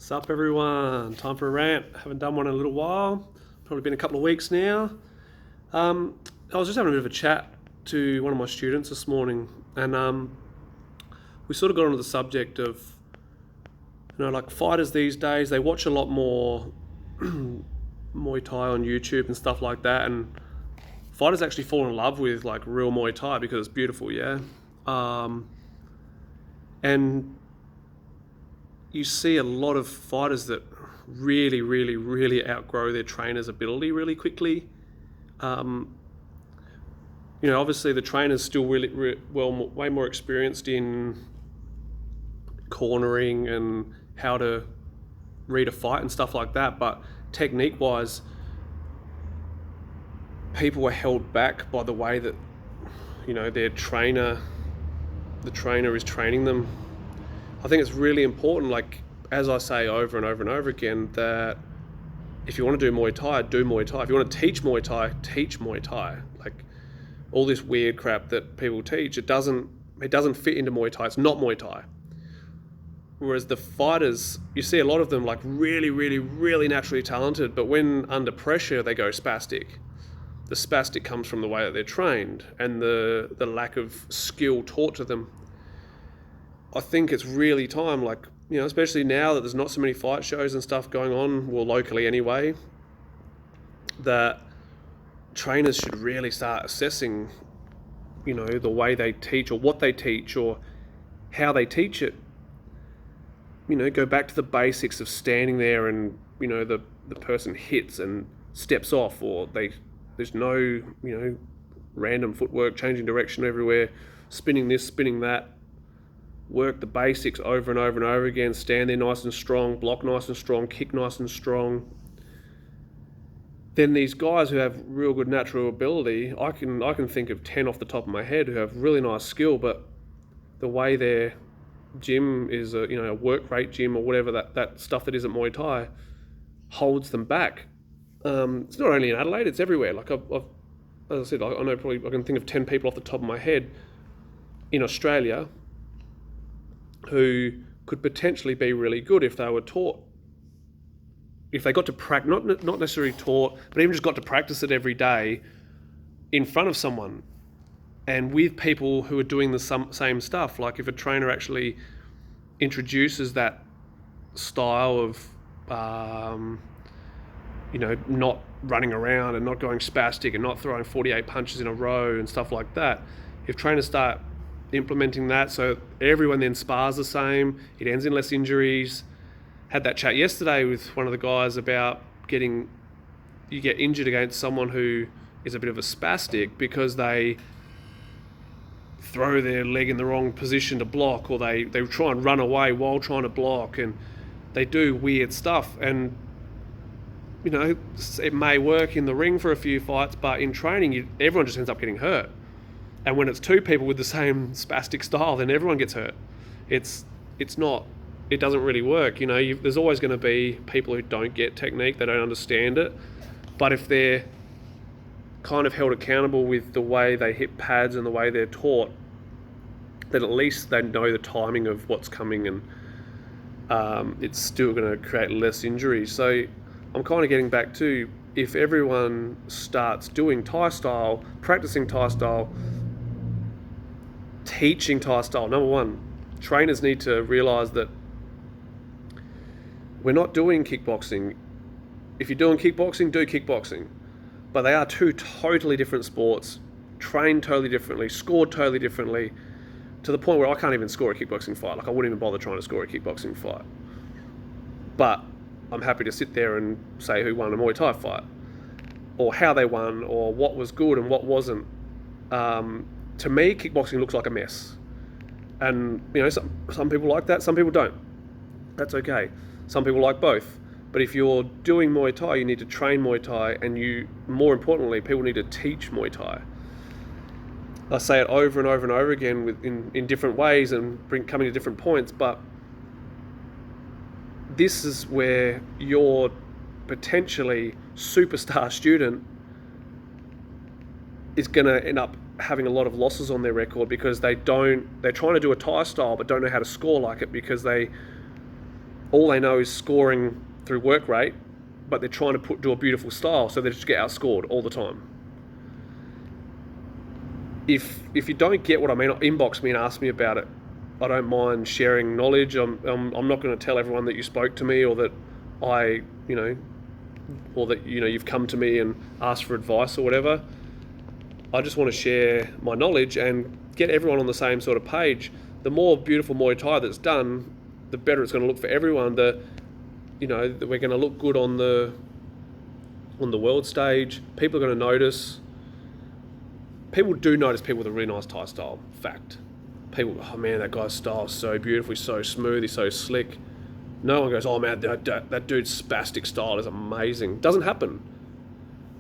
Sup everyone, time for a rant. Haven't done one in a little while, probably been a couple of weeks now. I was just having a bit of a chat to one of my students this morning, and we sort of got onto the subject of, like fighters these days, they watch a lot more Muay Thai on YouTube and stuff like that, and fighters actually fall in love with like real Muay Thai because it's beautiful, yeah. And you see a lot of fighters that really outgrow their trainer's ability really quickly. Obviously the trainer's still way more experienced in cornering and how to read a fight and stuff like that, but technique-wise, people were held back by the way that, the trainer is training them. I think it's really important, like, as I say over and over and over again, that if you want to do Muay Thai, do Muay Thai. If you want to teach Muay Thai, teach Muay Thai. Like, all this weird crap that people teach, it doesn't fit into Muay Thai. It's not Muay Thai. Whereas the fighters, you see a lot of them like really naturally talented, but when under pressure, they go spastic. The spastic comes from the way that they're trained and the lack of skill taught to them. I think it's really time, like, especially now that there's not so many fight shows and stuff going on, well, locally anyway, that trainers should really start assessing, the way they teach or what they teach or how they teach it. Go back to the basics of standing there and, the person hits and steps off, or there's no, random footwork, changing direction everywhere, spinning this, spinning that. Work the basics over and over and over again, stand there nice and strong, block nice and strong, kick nice and strong. Then these guys who have real good natural ability, I can think of 10 off the top of my head who have really nice skill, but the way their gym is a work rate gym or whatever, that stuff that isn't Muay Thai, holds them back. It's not only in Adelaide, it's everywhere. Like I've as I said, I know probably I can think of 10 people off the top of my head in Australia who could potentially be really good if they were taught, if they got to practice, not necessarily taught, but even just got to practice it every day in front of someone and with people who are doing the same stuff. Like if a trainer actually introduces that style of, not running around and not going spastic and not throwing 48 punches in a row and stuff like that. If trainers start implementing that so everyone then spars the same, it ends in less injuries. Had that chat yesterday with one of the guys about you get injured against someone who is a bit of a spastic because they throw their leg in the wrong position to block, or they try and run away while trying to block, and they do weird stuff. And it may work in the ring for a few fights, but in training everyone just ends up getting hurt. And when it's two people with the same spastic style, then everyone gets hurt. It doesn't really work. There's always going to be people who don't get technique, they don't understand it. But if they're kind of held accountable with the way they hit pads and the way they're taught, then at least they know the timing of what's coming, and it's still going to create less injuries. So I'm kind of getting back to, if everyone starts doing Thai style, practicing Thai style, teaching Thai style. Number one, trainers need to realise that we're not doing kickboxing. If you're doing kickboxing, do kickboxing. But they are two totally different sports, trained totally differently, scored totally differently, to the point where I can't even score a kickboxing fight. Like, I wouldn't even bother trying to score a kickboxing fight. But I'm happy to sit there and say who won a Muay Thai fight, or how they won, or what was good and what wasn't. To me, kickboxing looks like a mess. And, some people like that, some people don't. That's okay. Some people like both. But if you're doing Muay Thai, you need to train Muay Thai, and more importantly, people need to teach Muay Thai. I say it over and over and over again in different ways and coming to different points, but this is where your potentially superstar student is going to end up having a lot of losses on their record because they're trying to do a Thai style but don't know how to score like it, because they all they know is scoring through work rate, but they're trying to do a beautiful style, so they just get outscored all the time. If you don't get what I mean, inbox me and ask me about it. I don't mind sharing knowledge. I'm not going to tell everyone that you spoke to me, or that or that you've come to me and asked for advice or whatever. I just want to share my knowledge and get everyone on the same sort of page. The more beautiful Muay Thai that's done, the better it's going to look for everyone. That we're going to look good on the world stage. People are going to notice. People do notice people with a really nice Thai style. Fact. People, oh man, that guy's style is so beautiful. He's so smooth. He's so slick. No one goes, oh man, that dude's spastic style is amazing. Doesn't happen.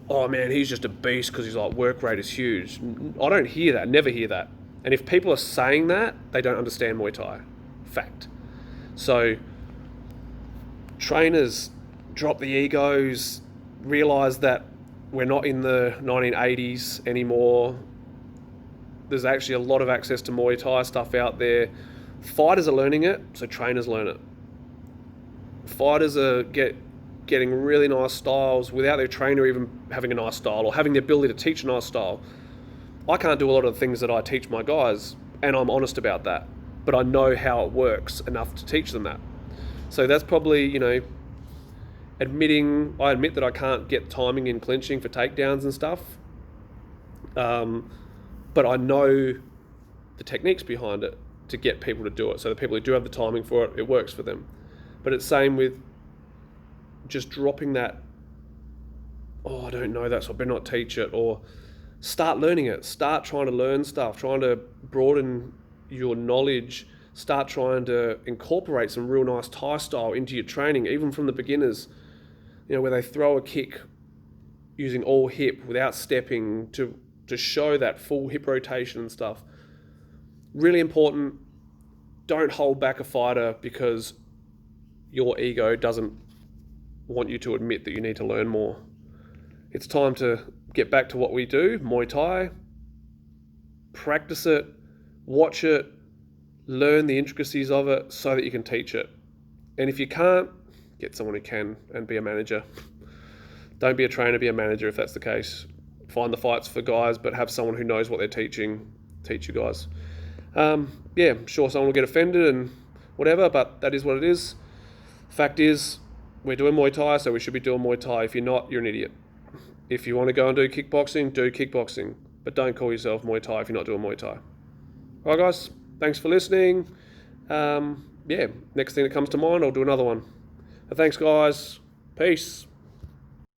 Oh man, he's just a beast because his work rate is huge. I don't hear that. Never hear that. And if people are saying that, they don't understand Muay Thai. Fact. So trainers, drop the egos, realise that we're not in the 1980s anymore. There's actually a lot of access to Muay Thai stuff out there. Fighters are learning it, so trainers learn it. Fighters are getting really nice styles without their trainer even having a nice style or having the ability to teach a nice style. I can't do a lot of the things that I teach my guys, and I'm honest about that. But I know how it works enough to teach them that. So that's probably, I admit that I can't get timing in clinching for takedowns and stuff. But I know the techniques behind it to get people to do it. So the people who do have the timing for it, it works for them. But it's same with just dropping that, oh, I don't know that, so I better not teach it, or start learning it. Start trying to learn stuff, trying to broaden your knowledge, start trying to incorporate some real nice Thai style into your training, even from the beginners, where they throw a kick using all hip without stepping to show that full hip rotation and stuff. Really important. Don't hold back a fighter because your ego doesn't want you to admit that you need to learn more. It's time to get back to what we do, Muay Thai. Practice it, watch it, learn the intricacies of it so that you can teach it. And if you can't, get someone who can and be a manager. Don't be a trainer, be a manager if that's the case. Find the fights for guys, but have someone who knows what they're teaching, teach you guys. I'm sure someone will get offended and whatever, but that is what it is. Fact is, we're doing Muay Thai, so we should be doing Muay Thai. If you're not, you're an idiot. If you want to go and do kickboxing, do kickboxing. But don't call yourself Muay Thai if you're not doing Muay Thai. All right, guys. Thanks for listening. Next thing that comes to mind, I'll do another one. Thanks, guys. Peace.